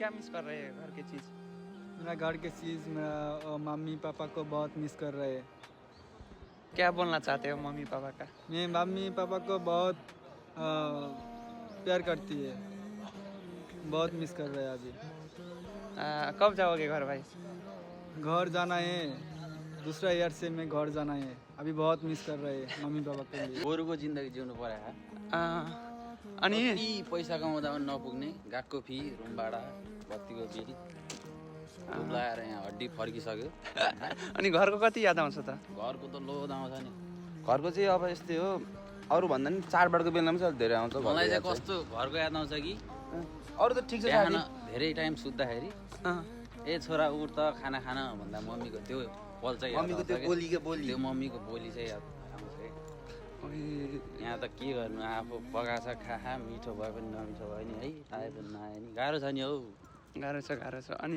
क्या मिस कर रहे हैं घर की चीज़? मेरा घर के चीज़ मेरा मम्मी पापा को बहुत मिस कर रहे हैं। क्या बोलना चाहते हो मम्मी पापा का? मैं मम्मी पापा को बहुत प्यार करती है, बहुत मिस कर रहे हैं अभी। कब जाओगे घर भाई? घर जाना है, दूसरा ईयर से मैं घर जाना है। अभी बहुत मिस कर रहे हैं मम्मी पापा के लिए। गोरुको जिन्दगी जिउनु पर्यो अनि कति पैसा कमाउँदा पनि नपुग्ने गाडको फी रुम भाडा बत्तीको बिल धुप लगाएर यहाँ हड्डी फर्किसक्यो अनि घरको कति याद आउँछ त? घरको त लोद आउँछ नि घरको चाहिँ अब यस्तै हो अरू भन्दा नि चाडबाडको बेलामा चाहिँ अलिक धेरै आउँछ मलाई चाहिँ कस्तो घरको याद आउँछ कि अरू त ठिक छ बिहान साथी धेरै टाइम सुत्दाखेरि अँ, ए छोरा उठ त खाना खाना भन्दा मम्मीको त्यो पल चाहिँ याद मम्मीको आउँछ त्यो के। बोलीको बोली त्यो मम्मीको बोली चाहिँ याद आउँछ है। ओइ, यहाँ त के गर्नु आफू पकाएको छ खा मिठो भए पनि नमिठो भयो नि है आए पनि नआए नि गाह्रो छ नि हौ गाह्रो छ अनि